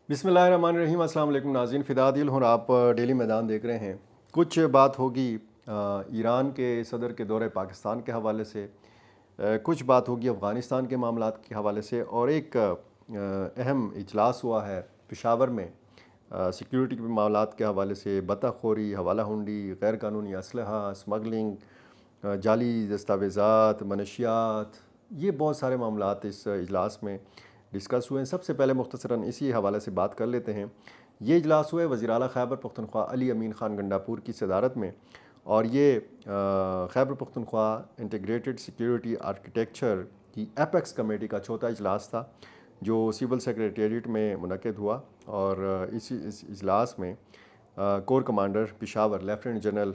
بسم اللہ الرحمن الرحیم۔ السلام علیکم ناظرین، فدا دل ہوں، آپ ڈیلی میدان دیکھ رہے ہیں۔ کچھ بات ہوگی ایران کے صدر کے دورہ پاکستان کے حوالے سے، کچھ بات ہوگی افغانستان کے معاملات کے حوالے سے، اور ایک اہم اجلاس ہوا ہے پشاور میں سیکیورٹی کے معاملات کے حوالے سے۔ بطخ خوری، حوالہ ہنڈی، غیر قانونی اسلحہ، اسمگلنگ، جعلی دستاویزات، منشیات، یہ بہت سارے معاملات اس اجلاس میں ڈسکس ہوئے ہیں۔ سب سے پہلے مختصراً اسی حوالے سے بات کر لیتے ہیں۔ یہ اجلاس ہوا ہے وزیر اعلیٰ خیبر پختونخوا علی امین خان گنڈاپور کی صدارت میں، اور یہ Khyber Pakhtunkhwa integrated security architecture کی ایپیکس کمیٹی کا چوتھا اجلاس تھا، جو سول سیکریٹریٹ میں منعقد ہوا۔ اور اس اجلاس میں corps commander Peshawar lieutenant general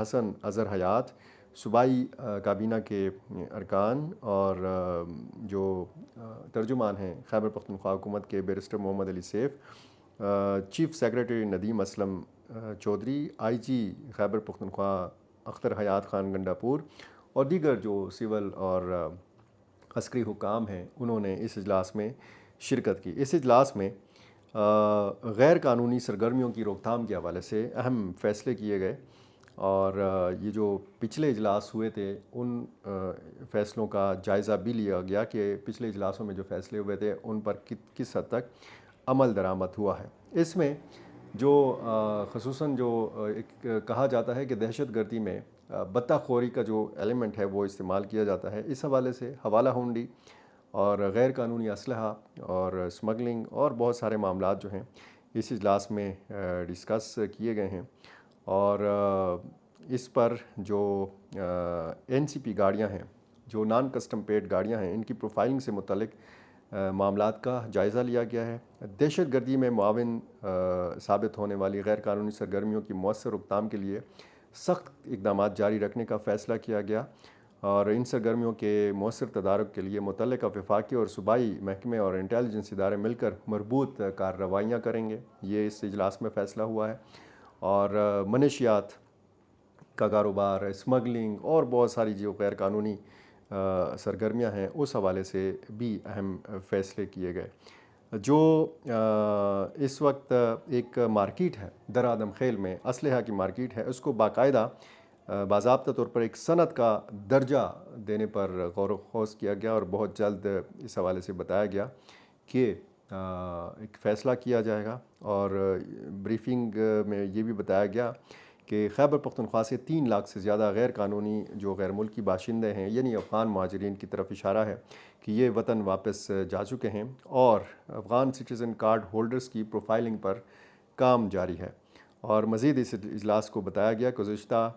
Hassan Azhar Hayat, صوبائی کابینہ کے ارکان، اور جو ترجمان ہیں خیبر پختونخوا حکومت کے barrister Muhammad Ali Saif, chief secretary Nadeem Aslam Chaudhry, I G Khyber Pakhtunkhwa Akhtar Hayat Khan Gandapur, اور دیگر جو سول اور عسکری حکام ہیں، انہوں نے اس اجلاس میں شرکت کی۔ اس اجلاس میں غیر قانونی سرگرمیوں کی روک تھام کے حوالے سے اہم فیصلے کیے گئے، اور یہ جو پچھلے اجلاس ہوئے تھے ان فیصلوں کا جائزہ بھی لیا گیا کہ پچھلے اجلاسوں میں جو فیصلے ہوئے تھے ان پر کس حد تک عمل درآمد ہوا ہے۔ اس میں جو خصوصاً جو ایک کہا جاتا ہے کہ دہشت گردی میں بطخ خوری کا جو ایلیمنٹ ہے وہ استعمال کیا جاتا ہے، اس حوالے سے حوالہ ہنڈی اور غیر قانونی اسلحہ اور اسمگلنگ اور بہت سارے معاملات جو ہیں اس اجلاس میں ڈسکس کیے گئے ہیں۔ اور اس پر جو این سی پی گاڑیاں ہیں، جو نان کسٹم پیڈ گاڑیاں ہیں، ان کی پروفائلنگ سے متعلق معاملات کا جائزہ لیا گیا ہے۔ دہشت گردی میں معاون ثابت ہونے والی غیر قانونی سرگرمیوں کی مؤثر روک تھام کے لیے سخت اقدامات جاری رکھنے کا فیصلہ کیا گیا، اور ان سرگرمیوں کے مؤثر تدارک کے لیے متعلقہ وفاقی اور صوبائی محکمے اور انٹیلیجنس ادارے مل کر مربوط کارروائیاں کریں گے، یہ اس اجلاس میں فیصلہ ہوا ہے۔ اور منشیات کا کاروبار، اسمگلنگ اور بہت ساری جو غیر قانونی سرگرمیاں ہیں اس حوالے سے بھی اہم فیصلے کیے گئے۔ جو اس وقت ایک مارکیٹ ہے در آدم خیل میں، اسلحہ کی مارکیٹ ہے، اس کو باقاعدہ باضابطہ طور پر ایک صنعت کا درجہ دینے پر غور و خوض کیا گیا، اور بہت جلد اس حوالے سے بتایا گیا کہ ایک فیصلہ کیا جائے گا۔ اور بریفنگ میں یہ بھی بتایا گیا کہ خیبر پختونخوا سے 3 لاکھ سے زیادہ غیر قانونی جو غیر ملکی باشندے ہیں، یعنی افغان مہاجرین کی طرف اشارہ ہے کہ یہ وطن واپس جا چکے ہیں، اور افغان سٹیزن کارڈ ہولڈرز کی پروفائلنگ پر کام جاری ہے۔ اور مزید اس اجلاس کو بتایا گیا کہ گزشتہ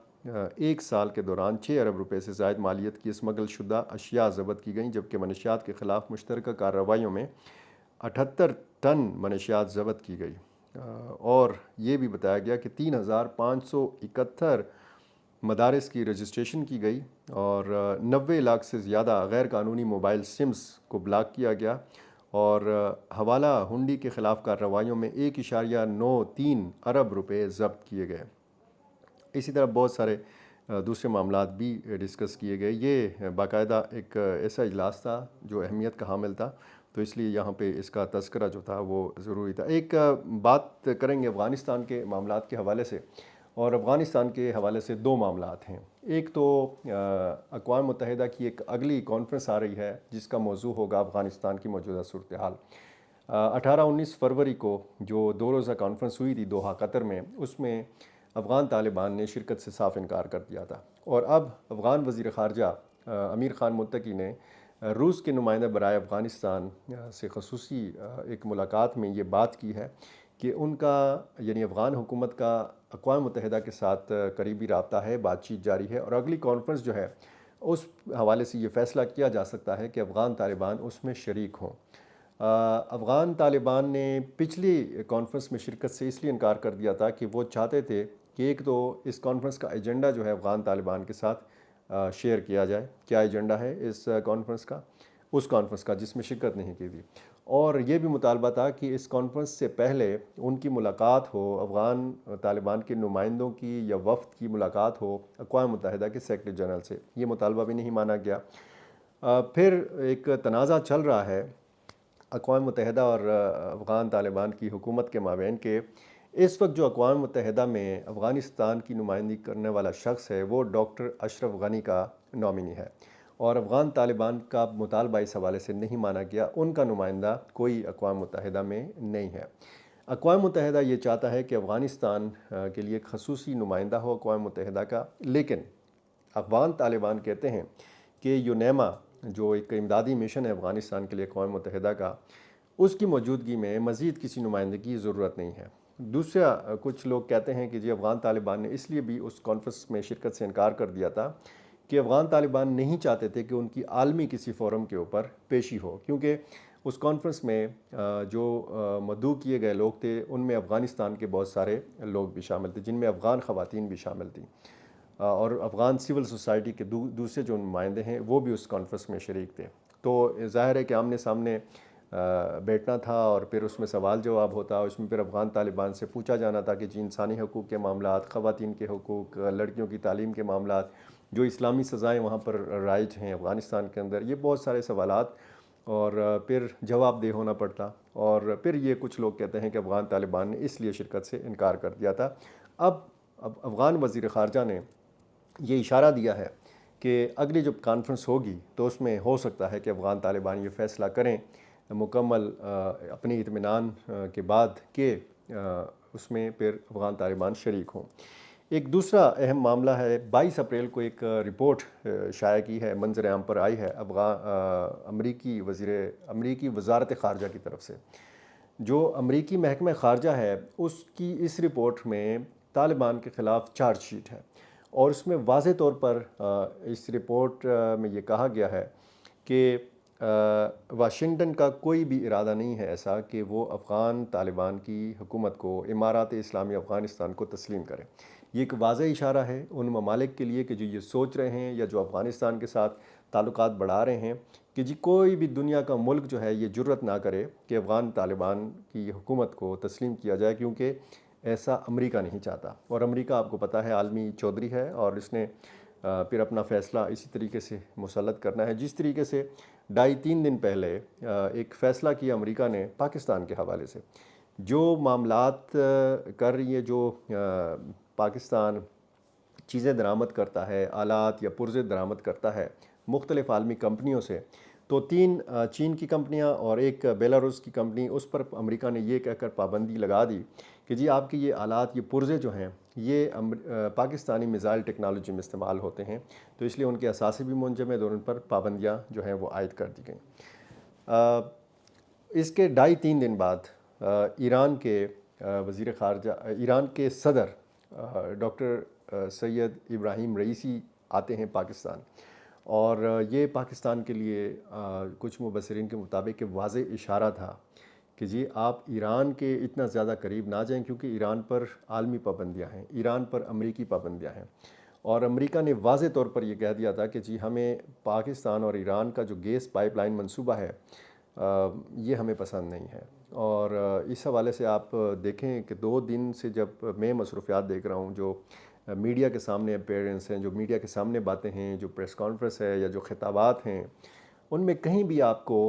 1 سال کے دوران 6 ارب روپے سے زائد مالیت کی اسمگل شدہ اشیاء ضبط کی گئیں، جبکہ منشیات کے خلاف مشترکہ کارروائیوں میں 78 ٹن منشیات ضبط کی گئی۔ اور یہ بھی بتایا گیا کہ 3571 مدارس کی رجسٹریشن کی گئی، اور 90 لاکھ سے زیادہ غیر قانونی موبائل سمز کو بلاک کیا گیا، اور حوالہ ہنڈی کے خلاف کارروائیوں میں 1.93 ارب روپے ضبط کیے گئے۔ اسی طرح بہت سارے دوسرے معاملات بھی ڈسکس کیے گئے۔ یہ باقاعدہ ایک ایسا اجلاس تھا جو اہمیت کا حامل تھا، تو اس لیے یہاں پہ اس کا تذکرہ جو تھا وہ ضروری تھا۔ ایک بات کریں گے افغانستان کے معاملات کے حوالے سے، اور افغانستان کے حوالے سے 2 معاملات ہیں۔ ایک تو اقوام متحدہ کی ایک اگلی کانفرنس آ رہی ہے جس کا موضوع ہوگا افغانستان کی موجودہ صورتحال۔ 18-19 فروری کو جو 2 روزہ کانفرنس ہوئی تھی دوحہ قطر میں، اس میں افغان طالبان نے شرکت سے صاف انکار کر دیا تھا، اور اب افغان وزیر خارجہ امیر خان متقی نے روس کے نمائندہ برائے افغانستان سے خصوصی ایک ملاقات میں یہ بات کی ہے کہ ان کا یعنی افغان حکومت کا اقوام متحدہ کے ساتھ قریبی رابطہ ہے، بات چیت جاری ہے، اور اگلی کانفرنس جو ہے اس حوالے سے یہ فیصلہ کیا جا سکتا ہے کہ افغان طالبان اس میں شریک ہوں۔ افغان طالبان نے پچھلی کانفرنس میں شرکت سے اس لیے انکار کر دیا تھا کہ وہ چاہتے تھے کہ ایک تو اس کانفرنس کا ایجنڈا جو ہے افغان طالبان کے ساتھ شیئر کیا جائے۔ کیا ایجنڈا ہے اس کانفرنس کا؟ اس کانفرنس کا جس میں شرکت نہیں کی تھی، اور یہ بھی مطالبہ تھا کہ اس کانفرنس سے پہلے ان کی ملاقات ہو، افغان طالبان کے نمائندوں کی یا وفد کی ملاقات ہو اقوام متحدہ کے سیکرٹری جنرل سے۔ یہ مطالبہ بھی نہیں مانا گیا۔ پھر ایک تنازع چل رہا ہے اقوام متحدہ اور افغان طالبان کی حکومت کے مابین کہ اس وقت جو اقوام متحدہ میں افغانستان کی نمائندگی کرنے والا شخص ہے وہ ڈاکٹر اشرف غنی کا نامنی ہے، اور افغان طالبان کا مطالبہ اس حوالے سے نہیں مانا گیا، ان کا نمائندہ کوئی اقوام متحدہ میں نہیں ہے۔ اقوام متحدہ یہ چاہتا ہے کہ افغانستان کے لیے ایک خصوصی نمائندہ ہو اقوام متحدہ کا، لیکن افغان طالبان کہتے ہیں کہ یونیما جو ایک امدادی مشن ہے افغانستان کے لیے اقوام متحدہ کا، اس کی موجودگی میں مزید کسی نمائندگی کی ضرورت نہیں ہے۔ دوسرا کچھ لوگ کہتے ہیں کہ جی افغان طالبان نے اس لیے بھی اس کانفرنس میں شرکت سے انکار کر دیا تھا کہ افغان طالبان نہیں چاہتے تھے کہ ان کی عالمی کسی فورم کے اوپر پیشی ہو، کیونکہ اس کانفرنس میں جو مدعو کیے گئے لوگ تھے ان میں افغانستان کے بہت سارے لوگ بھی شامل تھے، جن میں افغان خواتین بھی شامل تھیں، اور افغان سول سوسائٹی کے دوسرے جو نمائندے ہیں وہ بھی اس کانفرنس میں شریک تھے۔ تو ظاہر ہے کہ آمنے سامنے بیٹھنا تھا اور پھر اس میں سوال جواب ہوتا، اس میں پھر افغان طالبان سے پوچھا جانا تھا کہ جی انسانی حقوق کے معاملات، خواتین کے حقوق، لڑکیوں کی تعلیم کے معاملات، جو اسلامی سزائیں وہاں پر رائج ہیں افغانستان کے اندر، یہ بہت سارے سوالات، اور پھر جواب دہ ہونا پڑتا، اور پھر یہ کچھ لوگ کہتے ہیں کہ افغان طالبان نے اس لیے شرکت سے انکار کر دیا تھا۔ اب افغان وزیر خارجہ نے یہ اشارہ دیا ہے کہ اگلی جب کانفرنس ہوگی تو اس میں ہو سکتا ہے کہ افغان طالبان یہ فیصلہ کریں مکمل اپنی اطمینان کے بعد کہ اس میں پھر افغان طالبان شریک ہوں۔ ایک دوسرا اہم معاملہ ہے، 22 اپریل کو ایک رپورٹ شائع کی ہے، منظر عام پر آئی ہے امریکی وزارت خارجہ کی طرف سے۔ جو امریکی محکمہ خارجہ ہے اس کی اس رپورٹ میں طالبان کے خلاف چارج شیٹ ہے، اور اس میں واضح طور پر اس رپورٹ میں یہ کہا گیا ہے کہ واشنگٹن کا کوئی بھی ارادہ نہیں ہے ایسا کہ وہ افغان طالبان کی حکومت کو، امارات اسلامی افغانستان کو تسلیم کرے۔ یہ ایک واضح اشارہ ہے ان ممالک کے لیے کہ جو یہ سوچ رہے ہیں یا جو افغانستان کے ساتھ تعلقات بڑھا رہے ہیں کہ جی کوئی بھی دنیا کا ملک جو ہے یہ جرأت نہ کرے کہ افغان طالبان کی حکومت کو تسلیم کیا جائے، کیونکہ ایسا امریکہ نہیں چاہتا، اور امریکہ آپ کو پتہ ہے عالمی چودھری ہے، اور اس نے پھر اپنا فیصلہ اسی طریقے سے مسلط کرنا ہے، جس طریقے سے 2.5-3 دن پہلے ایک فیصلہ کیا امریکہ نے پاکستان کے حوالے سے، جو معاملات کر رہی ہے، جو پاکستان چیزیں درآمد کرتا ہے، آلات یا پرزے درآمد کرتا ہے مختلف عالمی کمپنیوں سے، تو 3 چین کی کمپنیاں اور ایک بیلاروس کی کمپنی، اس پر امریکہ نے یہ کہہ کر پابندی لگا دی کہ جی آپ کی یہ آلات، یہ پرزے جو ہیں یہ پاکستانی میزائل ٹیکنالوجی میں استعمال ہوتے ہیں، تو اس لیے ان کے اثاثے بھی منجمد اور ان پر پابندیاں جو ہیں وہ عائد کر دی گئیں۔ اس کے 2.5-3 دن بعد ایران کے وزیر خارجہ، ایران کے صدر ڈاکٹر سید ابراہیم رئیسی آتے ہیں پاکستان، اور یہ پاکستان کے لیے کچھ مبصرین کے مطابق واضح اشارہ تھا کہ جی آپ ایران کے اتنا زیادہ قریب نہ جائیں، کیونکہ ایران پر عالمی پابندیاں ہیں، ایران پر امریکی پابندیاں ہیں، اور امریکہ نے واضح طور پر یہ کہہ دیا تھا کہ جی ہمیں پاکستان اور ایران کا جو گیس پائپ لائن منصوبہ ہے یہ ہمیں پسند نہیں ہے۔ اور اس حوالے سے آپ دیکھیں کہ 2 دن سے جب میں مصروفیات دیکھ رہا ہوں، جو میڈیا کے سامنے اپیئرنس ہیں، جو میڈیا کے سامنے باتیں ہیں، جو پریس کانفرنس ہے یا جو خطابات ہیں، ان میں کہیں بھی آپ کو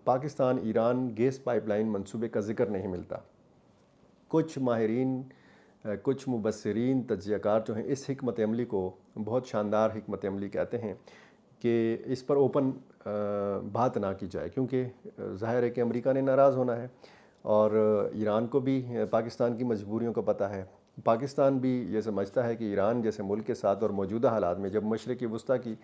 Pakistan Iran gas pipeline منصوبے کا ذکر نہیں ملتا۔ کچھ ماہرین، کچھ مبصرین، تجزیہ کار جو ہیں اس حکمت عملی کو بہت شاندار حکمت عملی کہتے ہیں کہ اس پر اوپن بات نہ کی جائے، کیونکہ ظاہر ہے کہ امریکہ نے ناراض ہونا ہے، اور ایران کو بھی پاکستان کی مجبوریوں کا پتہ ہے۔ پاکستان بھی یہ سمجھتا ہے کہ ایران جیسے ملک کے ساتھ اور موجودہ حالات میں، جب مشرق وسطیٰ کی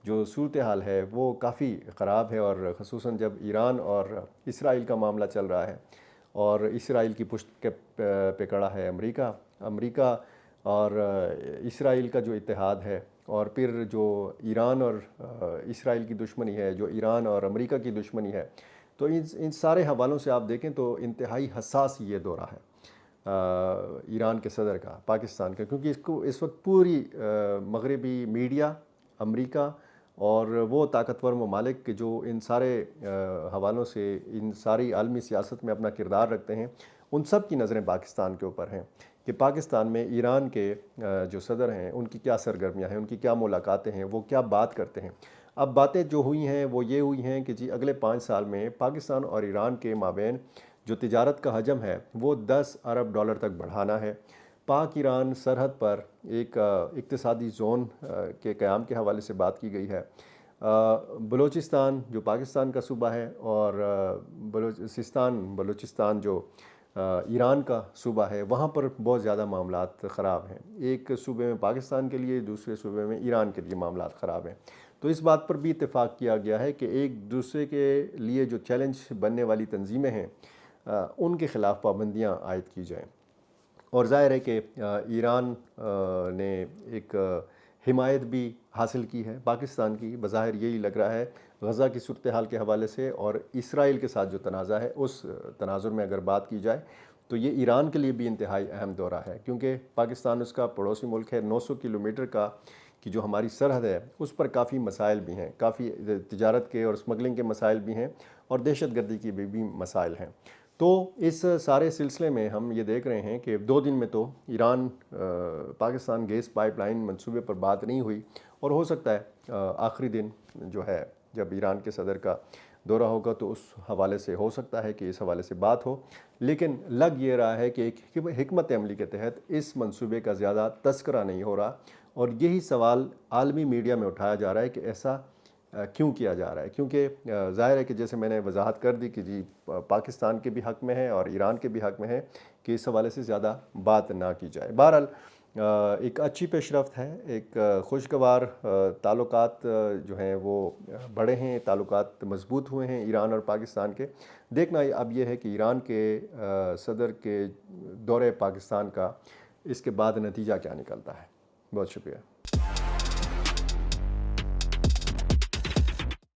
جو صورتحال ہے وہ کافی خراب ہے، اور خصوصاً جب ایران اور اسرائیل کا معاملہ چل رہا ہے، اور اسرائیل کی پشت پہ کڑا ہے امریکہ اور اسرائیل کا جو اتحاد ہے، اور پھر جو ایران اور اسرائیل کی دشمنی ہے، جو ایران اور امریکہ کی دشمنی ہے، تو ان سارے حوالوں سے آپ دیکھیں تو انتہائی حساس یہ دورہ ہے ایران کے صدر کا پاکستان کا، کیونکہ اس وقت پوری مغربی میڈیا، امریکہ اور وہ طاقتور ممالک کے جو ان سارے حوالوں سے ان ساری عالمی سیاست میں اپنا کردار رکھتے ہیں، ان سب کی نظریں پاکستان کے اوپر ہیں کہ پاکستان میں ایران کے جو صدر ہیں ان کی کیا سرگرمیاں ہیں، ان کی کیا ملاقاتیں ہیں، وہ کیا بات کرتے ہیں۔ اب باتیں جو ہوئی ہیں وہ یہ ہوئی ہیں کہ جی اگلے 5 سال میں پاکستان اور ایران کے مابین جو تجارت کا حجم ہے وہ 10 ارب ڈالر تک بڑھانا ہے۔ پاک ایران سرحد پر ایک اقتصادی زون کے قیام کے حوالے سے بات کی گئی ہے۔ بلوچستان جو پاکستان کا صوبہ ہے اور بلوچستان جو ایران کا صوبہ ہے، وہاں پر بہت زیادہ معاملات خراب ہیں۔ ایک صوبے میں پاکستان کے لیے، دوسرے صوبے میں ایران کے لیے معاملات خراب ہیں۔ تو اس بات پر بھی اتفاق کیا گیا ہے کہ ایک دوسرے کے لیے جو چیلنج بننے والی تنظیمیں ہیں ان کے خلاف پابندیاں عائد کی جائیں۔ اور ظاہر ہے کہ ایران نے ایک حمایت بھی حاصل کی ہے پاکستان کی، بظاہر یہی لگ رہا ہے غزہ کی صورتحال کے حوالے سے، اور اسرائیل کے ساتھ جو تنازع ہے اس تناظر میں اگر بات کی جائے تو یہ ایران کے لیے بھی انتہائی اہم دورہ ہے، کیونکہ پاکستان اس کا پڑوسی ملک ہے۔ 900 کلومیٹر کی جو ہماری سرحد ہے اس پر کافی مسائل بھی ہیں، کافی تجارت کے اور اسمگلنگ کے مسائل بھی ہیں، اور دہشت گردی کی بھی مسائل ہیں۔ تو اس سارے سلسلے میں ہم یہ دیکھ رہے ہیں کہ 2 دن میں تو Iran Pakistan gas pipeline منصوبے پر بات نہیں ہوئی، اور ہو سکتا ہے آخری دن جو ہے جب ایران کے صدر کا دورہ ہوگا تو اس حوالے سے ہو سکتا ہے کہ اس حوالے سے بات ہو، لیکن لگ یہ رہا ہے کہ ایک حکمت عملی کے تحت اس منصوبے کا زیادہ تذکرہ نہیں ہو رہا، اور یہی سوال عالمی میڈیا میں اٹھایا جا رہا ہے کہ ایسا کیوں کیا جا رہا ہے، کیونکہ ظاہر ہے کہ جیسے میں نے وضاحت کر دی کہ جی پاکستان کے بھی حق میں ہے اور ایران کے بھی حق میں ہے کہ اس حوالے سے زیادہ بات نہ کی جائے۔ بہرحال ایک اچھی پیش رفت ہے، ایک خوشگوار تعلقات جو ہیں وہ بڑھے ہیں، تعلقات مضبوط ہوئے ہیں ایران اور پاکستان کے۔ دیکھنا اب یہ ہے کہ ایران کے صدر کے دورے پاکستان کا اس کے بعد نتیجہ کیا نکلتا ہے۔ بہت شکریہ۔